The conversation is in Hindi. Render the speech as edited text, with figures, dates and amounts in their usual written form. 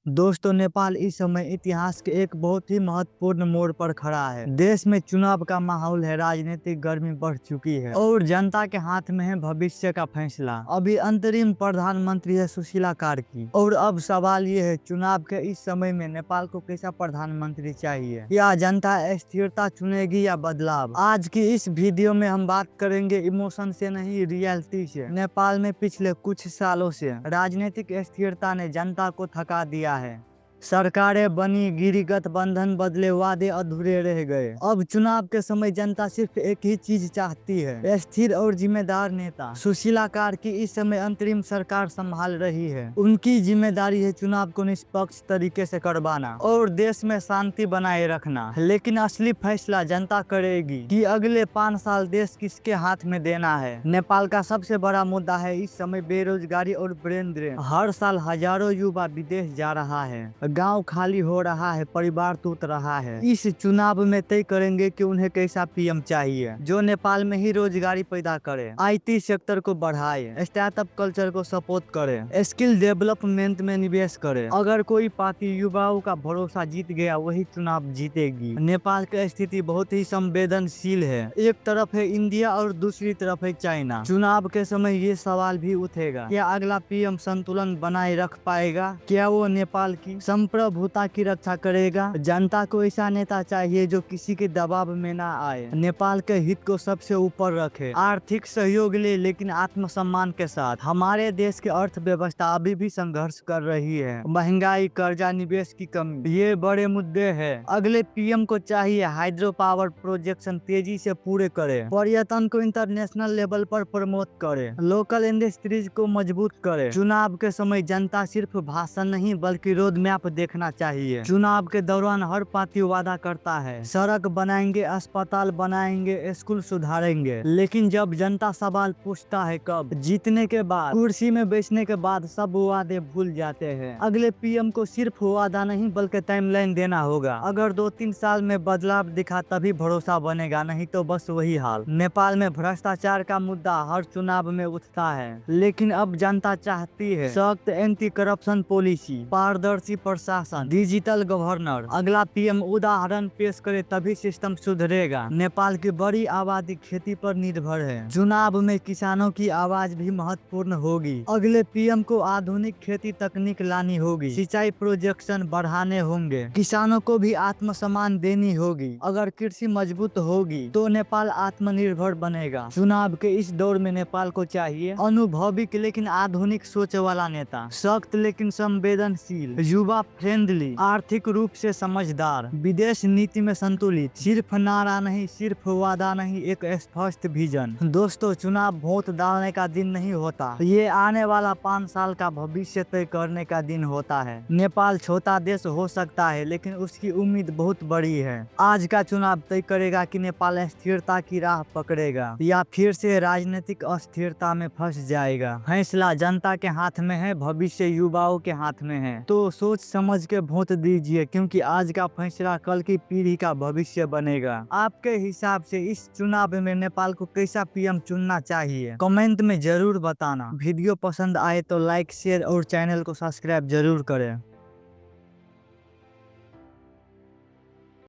दोस्तों, नेपाल इस समय इतिहास के एक बहुत ही महत्वपूर्ण मोड़ पर खड़ा है। देश में चुनाव का माहौल है, राजनीतिक गर्मी बढ़ चुकी है और जनता के हाथ में है भविष्य का फैसला। अभी अंतरिम प्रधानमंत्री है सुशीला कार्की और अब सवाल ये है, चुनाव के इस समय में नेपाल को कैसा प्रधानमंत्री चाहिए? या जनता स्थिरता चुनेगी या बदलाव? आज की इस वीडियो में हम बात करेंगे इमोशन से नहीं, रियलिटी से। नेपाल में पिछले कुछ सालों से राजनीतिक स्थिरता ने जनता को थका दिया है। सरकारें बनी, गिरी गठबंधन बदले, वादे अधूरे रह गए। अब चुनाव के समय जनता सिर्फ एक ही चीज चाहती है, स्थिर और जिम्मेदार नेता। सुशीला कार्की इस समय अंतरिम सरकार संभाल रही है। उनकी जिम्मेदारी है चुनाव को निष्पक्ष तरीके से करवाना और देश में शांति बनाए रखना। लेकिन असली फैसला जनता करेगी कि अगले 5 साल देश किसके हाथ में देना है। नेपाल का सबसे बड़ा मुद्दा है इस समय बेरोजगारी और ब्रेन ड्रेन। हर साल हजारों युवा विदेश जा रहा है, गांव खाली हो रहा है, परिवार टूट रहा है। इस चुनाव में तय करेंगे कि उन्हें कैसा पीएम चाहिए जो नेपाल में ही रोजगारी पैदा करे, आईटी सेक्टर को बढ़ाए, स्टार्टअप कल्चर को सपोर्ट करे, स्किल डेवलपमेंट में निवेश करे। अगर कोई पार्टी युवाओं का भरोसा जीत गया, वही चुनाव जीतेगी। नेपाल की स्थिति बहुत ही संवेदनशील है। एक तरफ है इंडिया और दूसरी तरफ है चाइना। चुनाव के समय ये सवाल भी उठेगा, क्या अगला पीएम संतुलन बनाए रख पाएगा? क्या वो नेपाल की संप्रभुता की रक्षा करेगा? जनता को ऐसा नेता चाहिए जो किसी के दबाव में ना आए, नेपाल के हित को सबसे ऊपर रखे, आर्थिक सहयोग ले लेकिन आत्मसम्मान के साथ। हमारे देश की अर्थव्यवस्था अभी भी संघर्ष कर रही है। महंगाई, कर्जा, निवेश की कमी, ये बड़े मुद्दे हैं। अगले पीएम को चाहिए हाइड्रो पावर प्रोजेक्शन तेजी से पूरे करे, पर्यटन को इंटरनेशनल लेवल पर प्रमोट करे, लोकल इंडस्ट्रीज को मजबूत करे। चुनाव के समय जनता सिर्फ भाषण नहीं बल्कि रोड मैप देखना चाहिए। चुनाव के दौरान हर पार्टी वादा करता है, सड़क बनाएंगे, अस्पताल बनाएंगे, स्कूल सुधारेंगे। लेकिन जब जनता सवाल पूछता है कब, जीतने के बाद, कुर्सी में बैठने के बाद सब वादे भूल जाते हैं। अगले पीएम को सिर्फ वादा नहीं बल्कि टाइमलाइन देना होगा। अगर 2-3 साल में बदलाव दिखा तभी भरोसा बनेगा, नहीं तो बस वही हाल। नेपाल में भ्रष्टाचार का मुद्दा हर चुनाव में उठता है, लेकिन अब जनता चाहती है सख्त एंटी करप्शन पॉलिसी, पारदर्शी प्रशासन, डिजिटल गवर्नर। अगला पीएम उदाहरण पेश करे तभी सिस्टम सुधरेगा। नेपाल की बड़ी आबादी खेती पर निर्भर है। चुनाव में किसानों की आवाज भी महत्वपूर्ण होगी। अगले पीएम को आधुनिक खेती तकनीक लानी होगी, सिंचाई प्रोजेक्शन बढ़ाने होंगे, किसानों को भी आत्मसम्मान देनी होगी। अगर कृषि मजबूत होगी तो नेपाल आत्मनिर्भर बनेगा। चुनाव के इस दौर में नेपाल को चाहिए अनुभवी लेकिन आधुनिक सोच वाला नेता, सख्त लेकिन संवेदनशील, युवा फ्रेंडली, आर्थिक रूप से समझदार, विदेश नीति में संतुलित, सिर्फ नारा नहीं, सिर्फ वादा नहीं, एक स्पष्ट विजन। दोस्तों, चुनाव वोट डालने का दिन नहीं होता, ये आने वाला 5 साल का भविष्य तय करने का दिन होता है। नेपाल छोटा देश हो सकता है लेकिन उसकी उम्मीद बहुत बड़ी है। आज का चुनाव तय करेगा कि नेपाल स्थिरता की राह पकड़ेगा या फिर से राजनीतिक अस्थिरता में फंस जाएगा। फैसला जनता के हाथ में है, भविष्य युवाओं के हाथ में है। तो सोच समझ के वोट दीजिए, क्योंकि आज का फैसला कल की पीढ़ी का भविष्य बनेगा। आपके हिसाब से इस चुनाव में नेपाल को कैसा पीएम चुनना चाहिए? कमेंट में जरूर बताना। वीडियो पसंद आए तो लाइक, शेयर और चैनल को सब्सक्राइब जरूर करें।